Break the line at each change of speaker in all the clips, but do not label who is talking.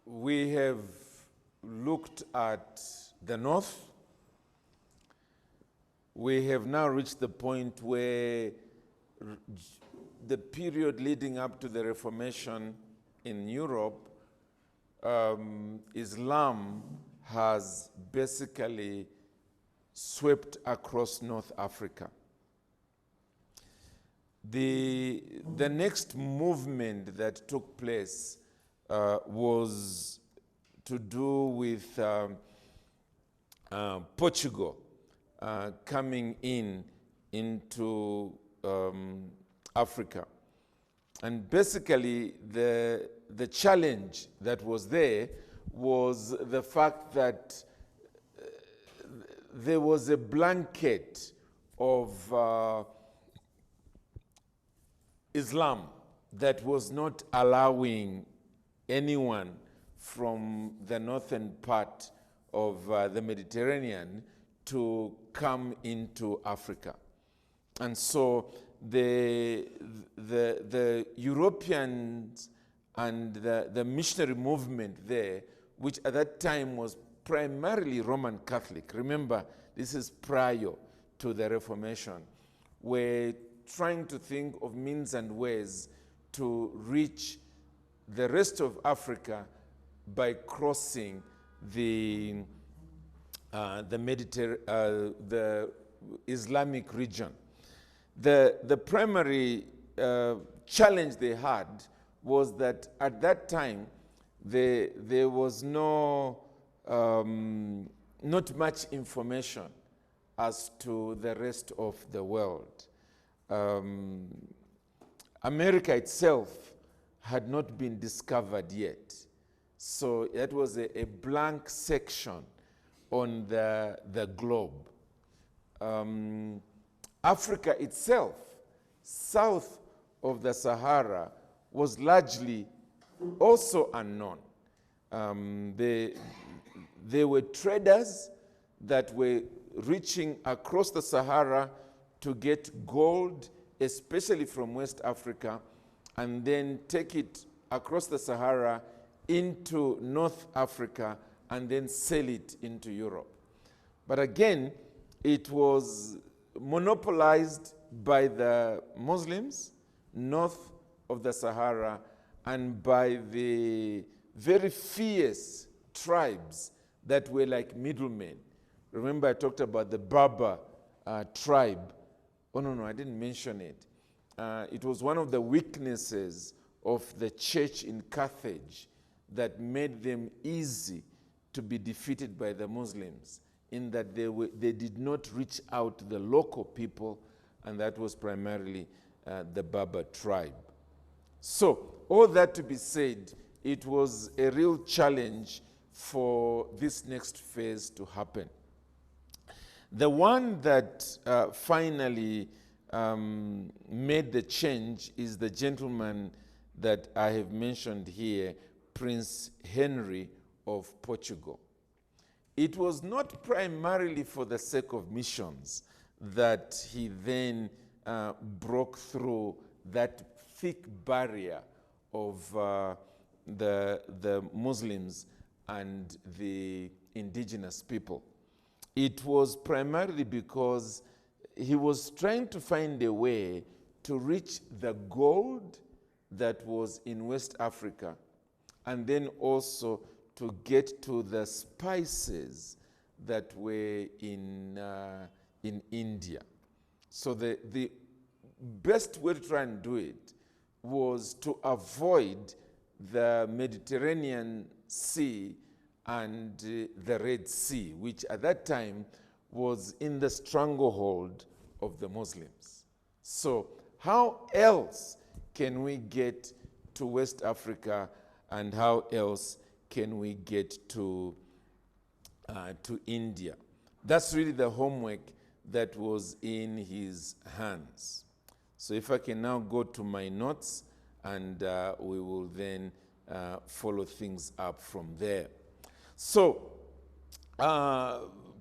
We have looked at the north. We have now reached the point where the period leading up to the Reformation in Europe, Islam has basically swept across North Africa. The next movement that took place was to do with Portugal coming into Africa. And basically the challenge that was there was the fact that there was a blanket of Islam that was not allowing anyone from the northern part of the Mediterranean to come into Africa. And so the Europeans and the missionary movement there, which at that time was primarily Roman Catholic, remember this is prior to the Reformation, were trying to think of means and ways to reach the rest of Africa by crossing the Islamic region. The primary challenge they had was that at that time there was not much information as to the rest of the world. America itself had not been discovered yet. So that was a blank section on the globe. Africa itself, south of the Sahara, was largely also unknown. There were traders that were reaching across the Sahara to get gold, especially from West Africa, and then take it across the Sahara into North Africa and then sell it into Europe. But again, it was monopolized by the Muslims north of the Sahara and by the very fierce tribes that were like middlemen. Remember I talked about the Berber tribe. Oh, no, I didn't mention it. It was one of the weaknesses of the church in Carthage that made them easy to be defeated by the Muslims, in that they did not reach out to the local people, and that was primarily the Berber tribe. So, all that to be said, it was a real challenge for this next phase to happen. The one that finally made the change is the gentleman that I have mentioned here, Prince Henry of Portugal. It was not primarily for the sake of missions that he then broke through that thick barrier of the Muslims and the indigenous people. It was primarily because he was trying to find a way to reach the gold that was in West Africa, and then also to get to the spices that were in India. So the best way to try and do it was to avoid the Mediterranean Sea and the Red Sea, which at that time was in the stranglehold of the Muslims. So how else can we get to West Africa, and how else can we get to India? That's really the homework that was in his hands. So if I can now go to my notes, and we will then follow things up from there. So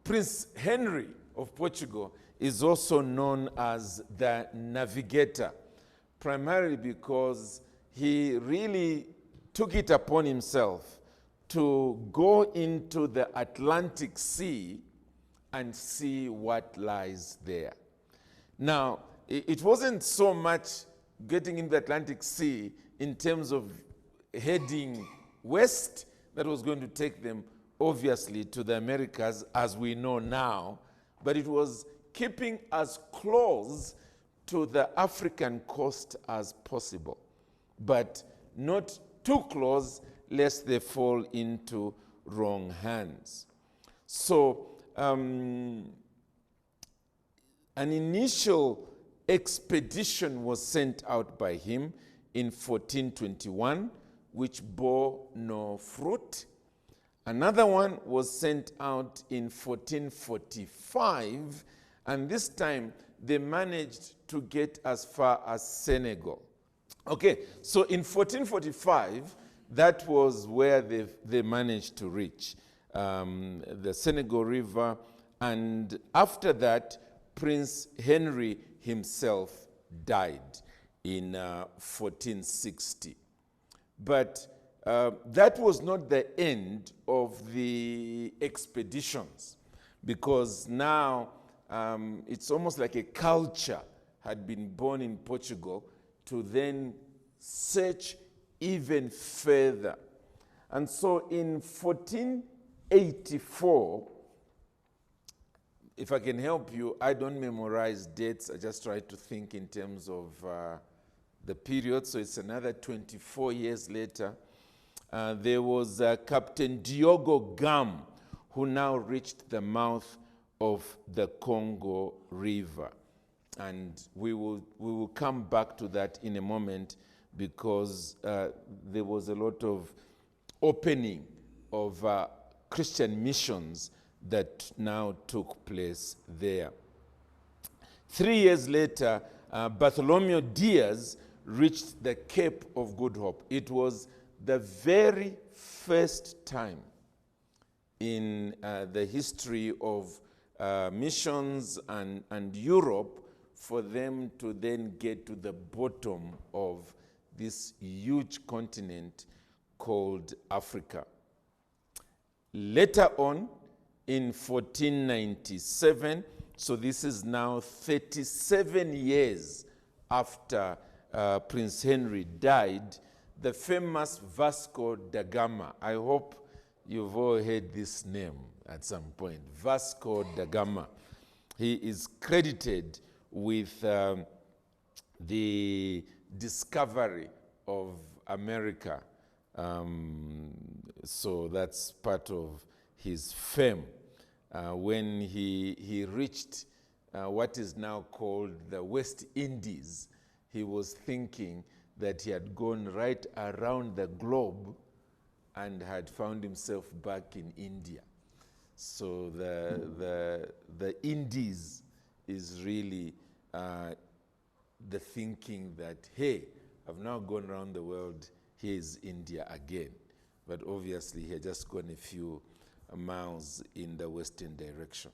Prince Henry of Portugal is also known as the navigator, primarily because he really took it upon himself to go into the Atlantic Sea and see what lies there. Now, it wasn't so much getting in the Atlantic Sea in terms of heading west that was going to take them, obviously, to the Americas, as we know now, but it was keeping as close to the African coast as possible, but not too close lest they fall into wrong hands. So an initial expedition was sent out by him in 1421, which bore no fruit. Another one was sent out in 1445, and this time they managed to get as far as Senegal. Okay, so in 1445, that was where they managed to reach the Senegal River, and after that, Prince Henry himself died in 1460. But that was not the end of the expeditions, because now it's almost like a culture had been born in Portugal to then search even further. And so in 1484, if I can help you, I don't memorize dates, I just try to think in terms of the period, so it's another 24 years later. There was Captain Diogo Gam, who now reached the mouth of the Congo River. And we will come back to that in a moment, because there was a lot of opening of Christian missions that now took place there. 3 years later, Bartholomew Diaz reached the Cape of Good Hope. It was the very first time in the history of missions and Europe for them to then get to the bottom of this huge continent called Africa. Later on, in 1497, so this is now 37 years after Prince Henry died, the famous Vasco da Gama. I hope you've all heard this name at some point, Vasco da Gama. He is credited with the discovery of America. So that's part of his fame. When he reached what is now called the West Indies, he was thinking that he had gone right around the globe and had found himself back in India. So the Indies is really the thinking that, hey, I've now gone around the world, here's India again. But obviously he had just gone a few miles in the western direction.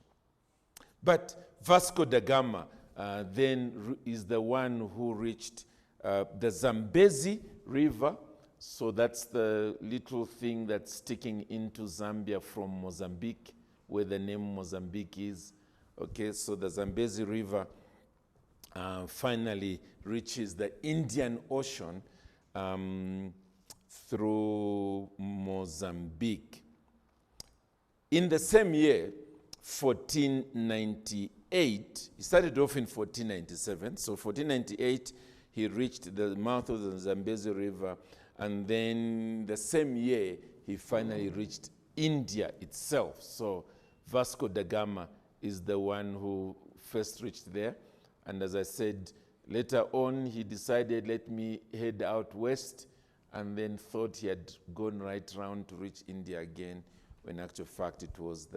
But Vasco da Gama then is the one who reached the Zambezi River. So that's the little thing that's sticking into Zambia from Mozambique, where the name Mozambique is. Okay, so the Zambezi River finally reaches the Indian Ocean through Mozambique. In the same year, 1498, he started off in 1497, so 1498 he reached the mouth of the Zambezi River, and then the same year he finally reached India itself. So Vasco da Gama is the one who first reached there, and as I said, later on he decided, let me head out west, and then thought he had gone right round to reach India again, when in actual fact it was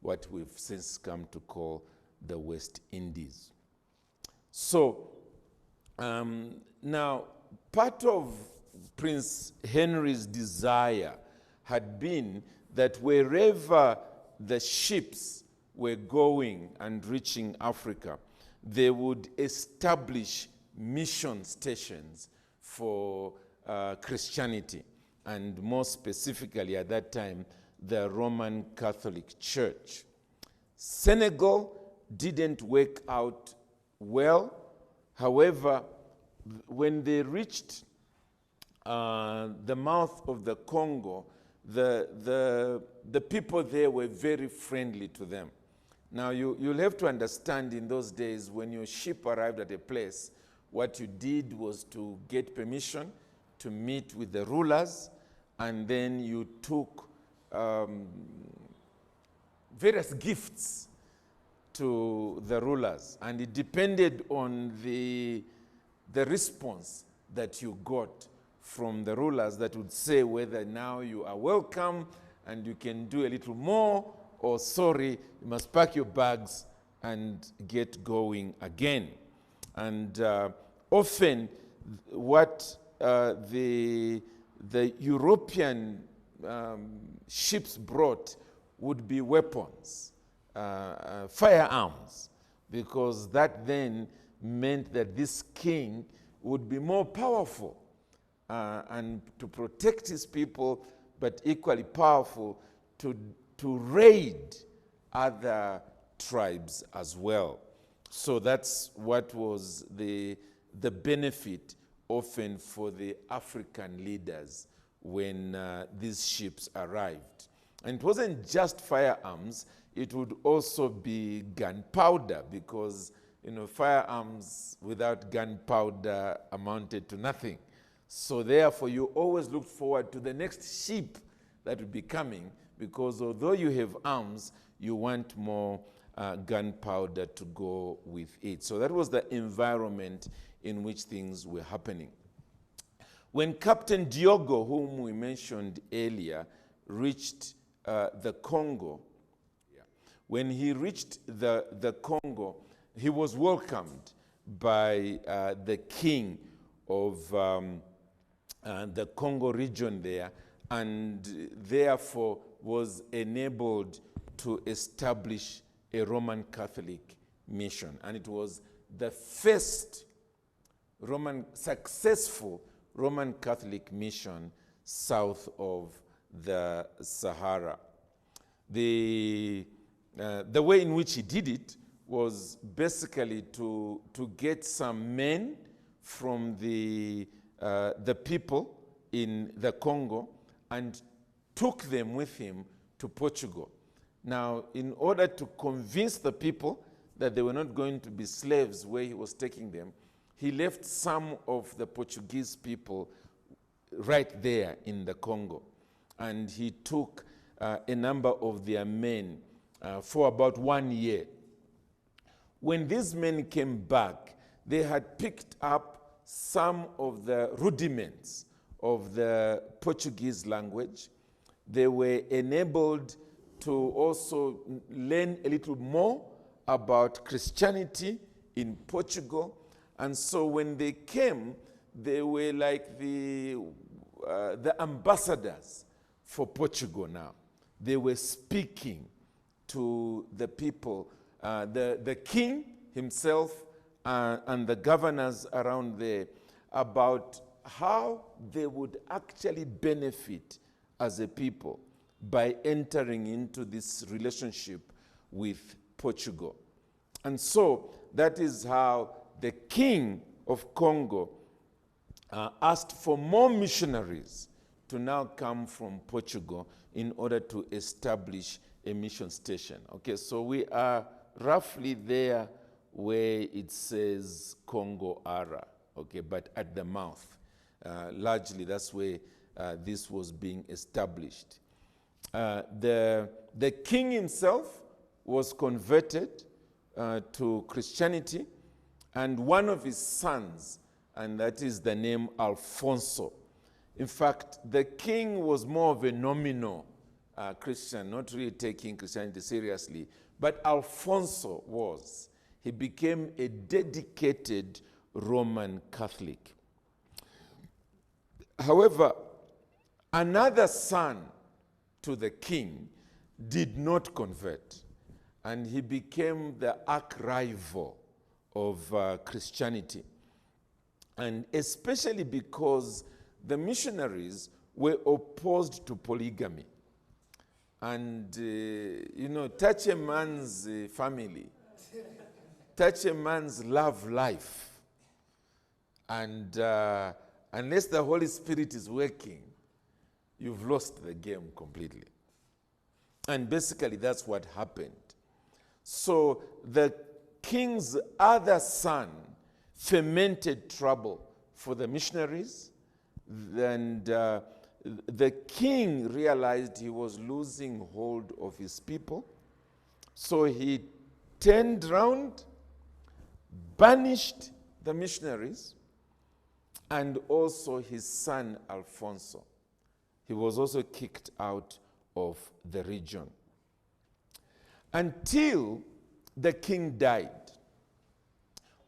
what we've since come to call the West Indies. So now part of Prince Henry's desire had been that wherever the ships were going and reaching Africa, they would establish mission stations for Christianity. and more specifically at that time, the Roman Catholic Church. Senegal didn't work out well. However, when they reached the mouth of the Congo, the people there were very friendly to them. Now, you'll have to understand, in those days, when your ship arrived at a place, what you did was to get permission to meet with the rulers, and then you took various gifts to the rulers, and it depended on the response that you got from the rulers that would say whether now you are welcome and you can do a little more, or sorry, you must pack your bags and get going again. And often what the European ships brought would be weapons, firearms, because that then meant that this king would be more powerful and to protect his people, but equally powerful to raid other tribes as well. So that's what was the benefit often for the African leaders when these ships arrived. And it wasn't just firearms, it would also be gunpowder, because firearms without gunpowder amounted to nothing. So therefore, you always look forward to the next ship that would be coming, because although you have arms, you want more gunpowder to go with it. So that was the environment in which things were happening. When Captain Diogo, whom we mentioned earlier, reached the Congo, when he reached the Congo, he was welcomed by the king of the Congo region there, and therefore was enabled to establish a Roman Catholic mission. And it was the first successful Roman Catholic mission south of the Sahara. The way in which he did it was basically to get some men from the people in the Congo and took them with him to Portugal. Now, in order to convince the people that they were not going to be slaves where he was taking them, he left some of the Portuguese people right there in the Congo. And he took a number of their men for about 1 year. When these men came back, they had picked up some of the rudiments of the Portuguese language. They were enabled to also learn a little more about Christianity in Portugal. And so when they came, they were like the ambassadors for Portugal now. They were speaking to the people, the king himself and the governors around there, about how they would actually benefit as a people by entering into this relationship with Portugal. And so that is how the king of Congo asked for more missionaries to now come from Portugal in order to establish a mission station. Okay, so we are roughly there where it says Congo Ara, okay, but at the mouth. Largely, that's where this was being established. The king himself was converted to Christianity, and one of his sons, and that is the name Alfonso. In fact, the king was more of a nominal Christian, not really taking Christianity seriously, but Alfonso was. He became a dedicated Roman Catholic. However, another son to the king did not convert, and he became the arch-rival of Christianity. And especially because the missionaries were opposed to polygamy. And, touch a man's family, touch a man's love life. And unless the Holy Spirit is working, you've lost the game completely. And basically, that's what happened. So the king's other son fermented trouble for the missionaries. And the king realized he was losing hold of his people. So he turned round, banished the missionaries, and also his son Alfonso. He was also kicked out of the region until the king died.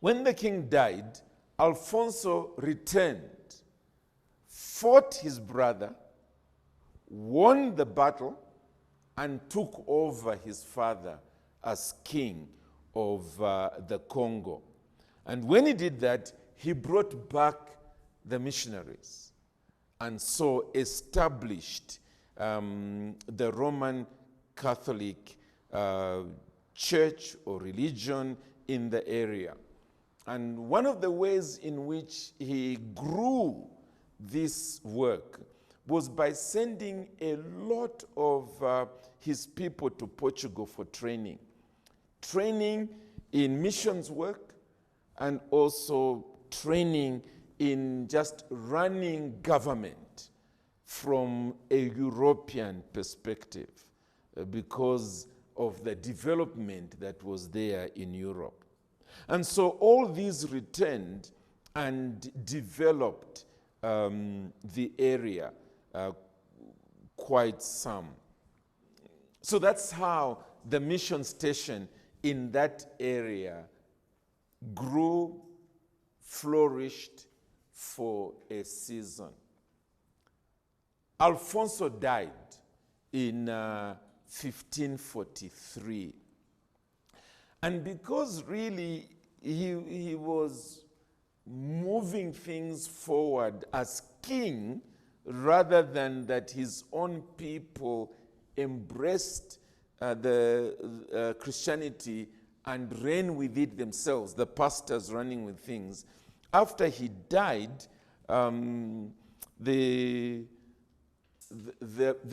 When the king died, Alfonso returned, fought his brother, won the battle, and took over his father as king of the Congo. And when he did that, he brought back the missionaries and so established the Roman Catholic church or religion in the area. And one of the ways in which he grew this work was by sending a lot of his people to Portugal for training. Training in missions work and also training in just running government from a European perspective because of the development that was there in Europe. And so all these returned and developed the area quite some. So that's how the mission station in that area grew, flourished for a season. Alfonso died in 1543. And because really he was moving things forward as king rather than that his own people embraced the Christianity and ran with it themselves, the pastors running with things. After he died, the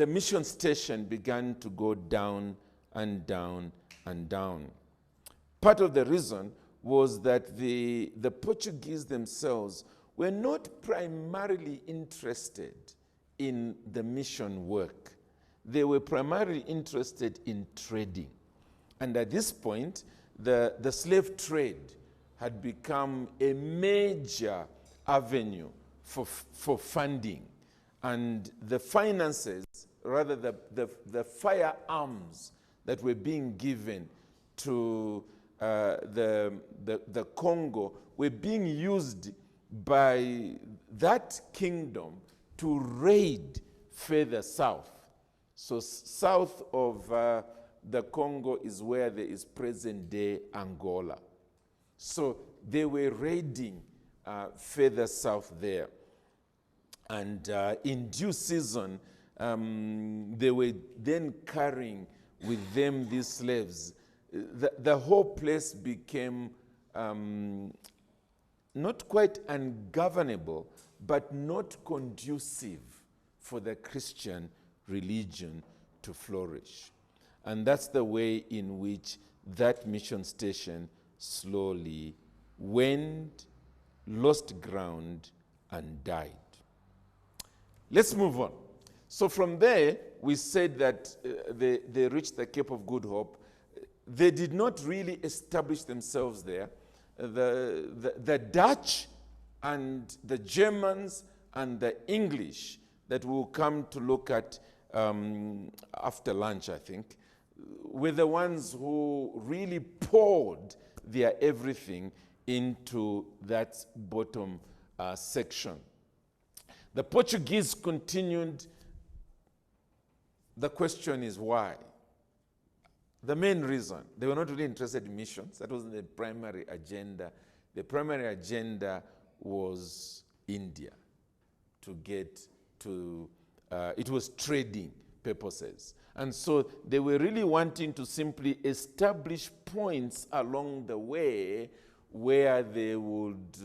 mission station began to go down and down and down. Part of the reason was that the Portuguese themselves were not primarily interested in the mission work. They were primarily interested in trading. And at this point, the slave trade had become a major avenue for funding. And the finances, rather the firearms that were being given to the Congo were being used by that kingdom to raid further south. So south of the Congo is where there is present-day Angola. So they were raiding further south there. And in due season, they were then carrying with them these slaves. The whole place became not quite ungovernable, but not conducive for the Christian religion to flourish. And that's the way in which that mission station slowly went, lost ground, and died. Let's move on. So from there, we said that they reached the Cape of Good Hope. They did not really establish themselves there. The Dutch and the Germans and the English that we'll come to look at after lunch, I think, were the ones who really poured their everything into that bottom section. The Portuguese continued. The question is why? The main reason, they were not really interested in missions. That wasn't the primary agenda. The primary agenda was India, to get to it was trading purposes. And so they were really wanting to simply establish points along the way where they would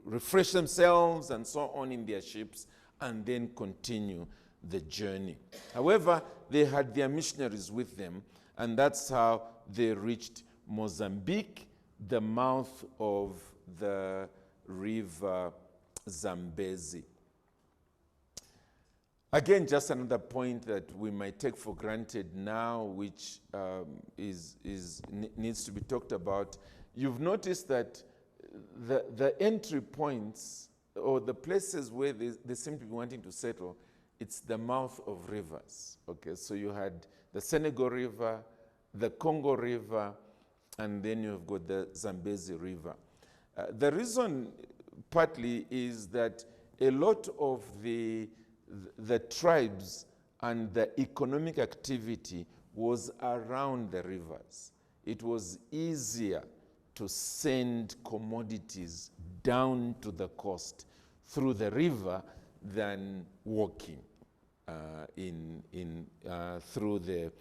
refresh themselves and so on in their ships and then continue the journey. However, they had their missionaries with them, and that's how they reached Mozambique, the mouth of the river Zambezi. Again, just another point that we might take for granted now, which needs to be talked about. You've noticed that the entry points or the places where they seem to be wanting to settle, it's the mouth of rivers. Okay, so you had the Senegal River, the Congo River, and then you've got the Zambezi River. The reason partly is that a lot of the tribes and the economic activity was around the rivers. It was easier to send commodities down to the coast through the river than walking through the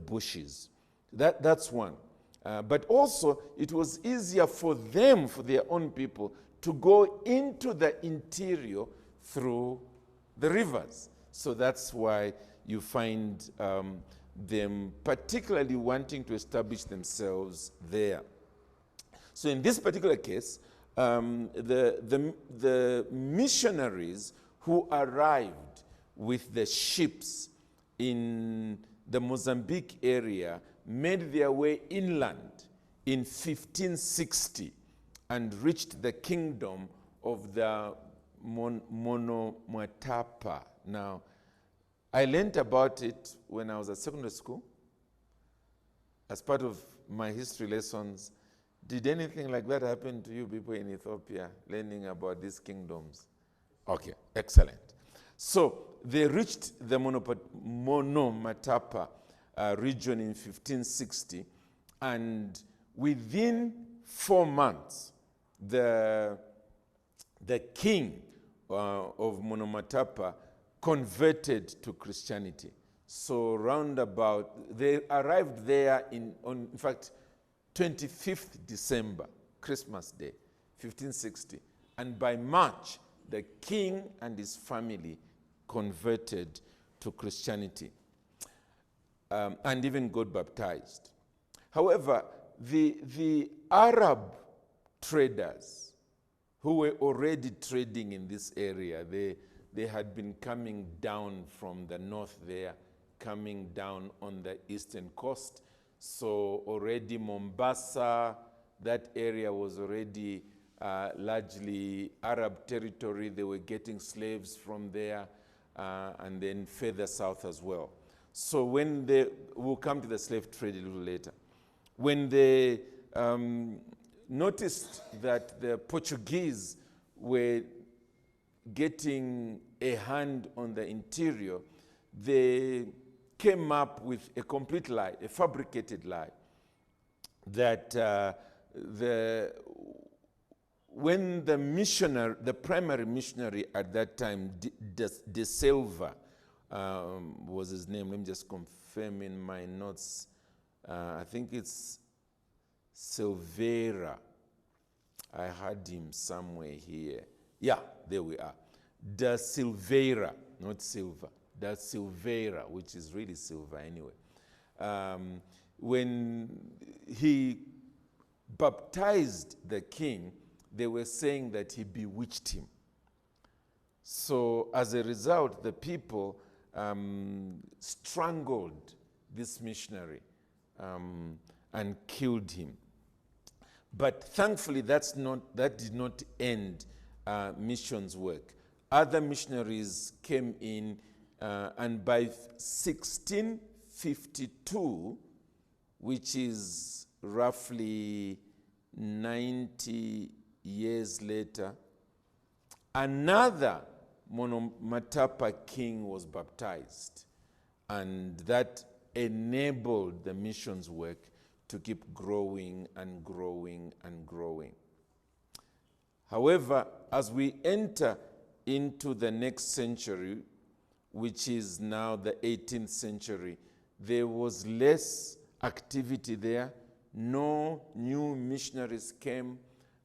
bushes. That's one. But also, it was easier for them, for their own people, to go into the interior through the rivers. So that's why you find them particularly wanting to establish themselves there. So in this particular case, the missionaries who arrived with the ships in the Mozambique area made their way inland in 1560 and reached the kingdom of the Monomatapa. Now, I learned about it when I was at secondary school as part of my history lessons. Did anything like that happen to you people in Ethiopia, learning about these kingdoms? Okay, excellent. So they reached the Monomatapa region in 1560, and within 4 months, the king of Monomatapa converted to Christianity. So roundabout, they arrived there in fact, 25th December, Christmas Day, 1560. And by March, the king and his family converted to Christianity and even got baptized. However, the Arab traders who were already trading in this area, they had been coming down from the north there, coming down on the eastern coast. So already Mombasa, that area was already largely Arab territory. They were getting slaves from there and then further south as well. So when we'll come to the slave trade a little later. When they noticed that the Portuguese were getting a hand on the interior, they came up with a complete lie, a fabricated lie, that when the primary missionary at that time, De Silva, was his name, let me just confirm in my notes, I think it's Silveira. I had him somewhere here. Yeah, there we are. De Silveira, not Silva. Da Silveira, which is really silver anyway. When he baptized the king, they were saying that he bewitched him. So as a result, the people strangled this missionary and killed him. But thankfully, that did not end missions work. Other missionaries came in, and by 1652, which is roughly 90 years later, another Monomatapa king was baptized, and that enabled the missions work to keep growing and growing and growing. However, as we enter into the next century, which is now the 18th century, there was less activity there. No new missionaries came,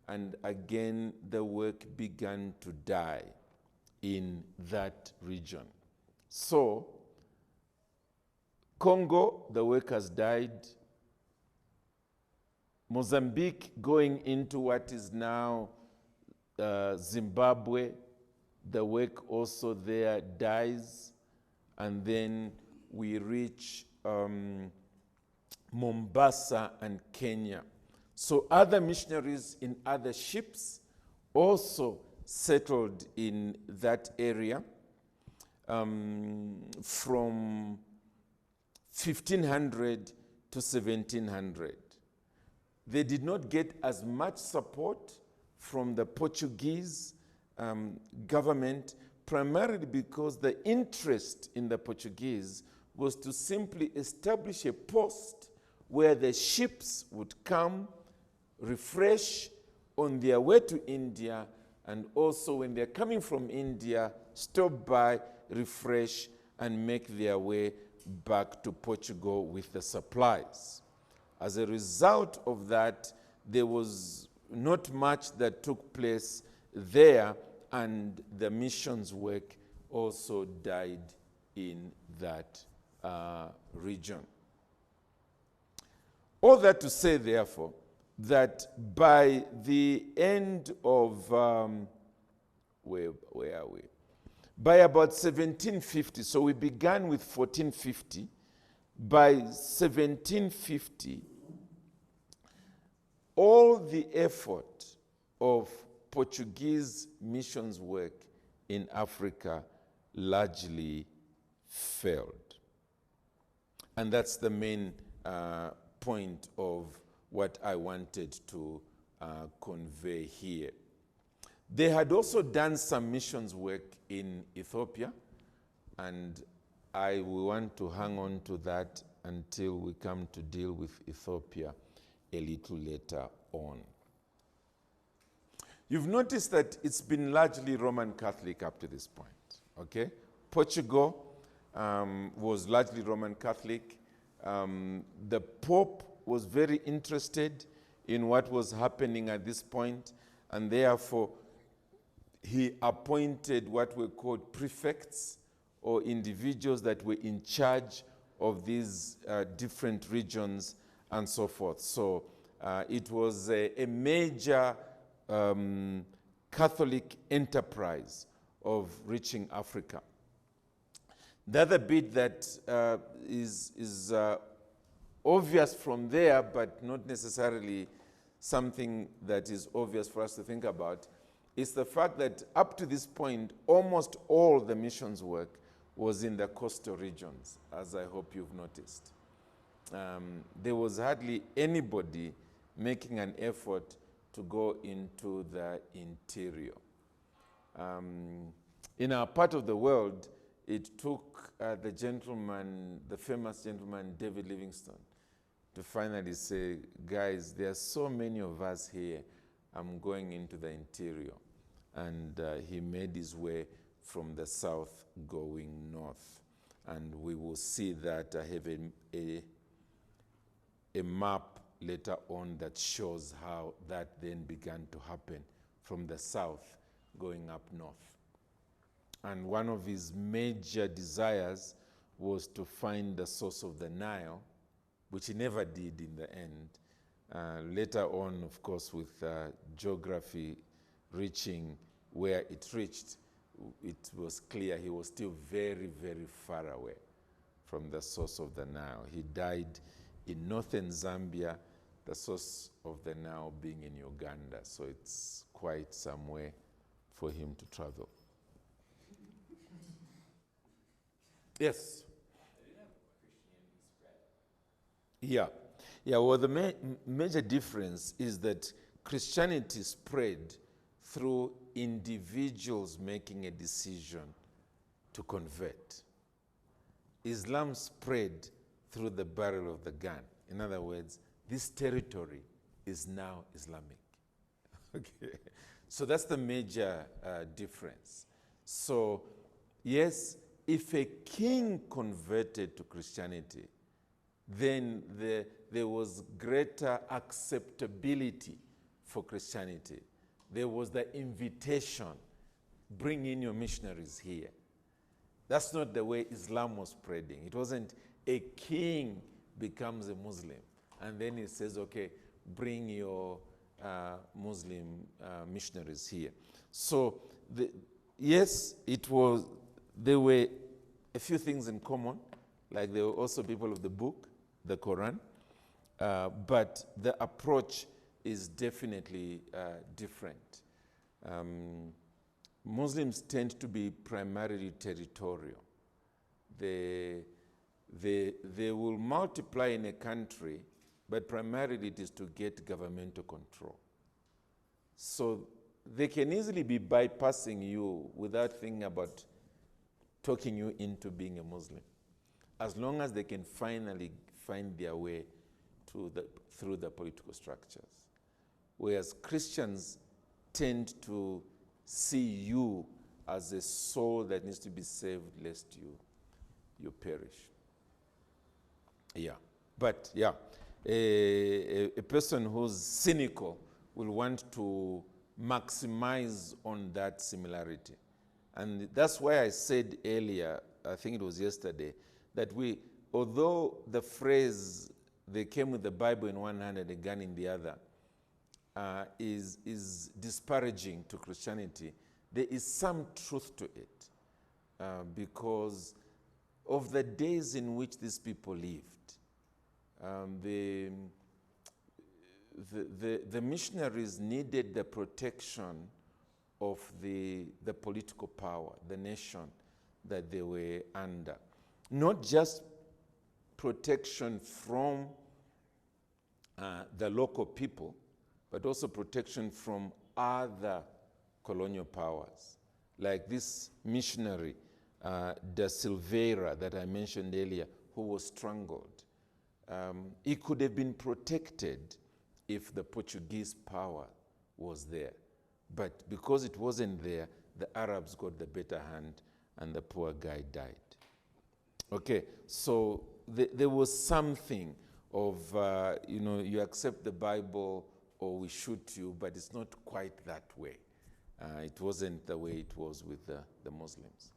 and again the work began to die in that region. So, Congo, the work has died. Mozambique, going into what is now Zimbabwe, the work also there dies. And then we reach Mombasa and Kenya. So other missionaries in other ships also settled in that area from 1500 to 1700. They did not get as much support from the Portuguese government, primarily because the interest in the Portuguese was to simply establish a post where the ships would come, refresh on their way to India, and also when they're coming from India, stop by, refresh, and make their way back to Portugal with the supplies. As a result of that, there was not much that took place there, and the missions work also died in that region. All that to say, therefore, that by the end of, where are we? By about 1750, so we began with 1450, by 1750, all the effort of Portuguese missions work in Africa largely failed. And that's the main point of what I wanted to convey here. They had also done some missions work in Ethiopia, and I will want to hang on to that until we come to deal with Ethiopia a little later on. You've noticed that it's been largely Roman Catholic up to this point, okay? Portugal was largely Roman Catholic. The Pope was very interested in what was happening at this point, and therefore he appointed what were called prefects, or individuals that were in charge of these different regions and so forth. So it was a major Catholic enterprise of reaching Africa. The other bit that is obvious from there, but not necessarily something that is obvious for us to think about, is the fact that up to this point, almost all the missions work was in the coastal regions, as I hope you've noticed. There was hardly anybody making an effort to go into the interior. In our part of the world, it took the famous gentleman, David Livingstone, to finally say, guys, there are so many of us here, I'm going into the interior. And he made his way from the south going north. And we will see that. I have a map later on that shows how that then began to happen from the south going up north. And one of his major desires was to find the source of the Nile, which he never did in the end. Later on, of course, with geography reaching where it reached, it was clear he was still very, very far away from the source of the Nile. He died in northern Zambia, the source of the Nile being in Uganda. So it's quite some way for him to travel. Yes? Yeah. Yeah, well, the major difference is that Christianity spread through individuals making a decision to convert. Islam spread through the barrel of the gun. In other words, this territory is now Islamic. Okay, so that's the major difference. So, yes, if a king converted to Christianity, then there was greater acceptability for Christianity. There was the invitation, bring in your missionaries here. That's not the way Islam was spreading. It wasn't a king becomes a Muslim and then he says, okay, bring your Muslim missionaries here. So yes, there were a few things in common, like there were also people of the book, the Quran, but the approach is definitely different. Muslims tend to be primarily territorial. They will multiply in a country, but primarily it is to get governmental control. So they can easily be bypassing you without thinking about talking you into being a Muslim, as long as they can finally find their way through the political structures. Whereas Christians tend to see you as a soul that needs to be saved, lest you perish. Yeah, but yeah, a person who's cynical will want to maximize on that similarity. And that's why I said earlier, I think it was yesterday, that although the phrase, they came with the Bible in one hand and a gun in the other, is disparaging to Christianity, there is some truth to it because of the days in which these people lived. The missionaries needed the protection of the political power, the nation that they were under. Not just protection from the local people, but also protection from other colonial powers. Like this missionary, Da Silveira, that I mentioned earlier, who was strangled. He could have been protected if the Portuguese power was there. But because it wasn't there, the Arabs got the better hand and the poor guy died. Okay, so there was something of, you accept the Bible or we shoot you, but it's not quite that way. It wasn't the way it was with the Muslims.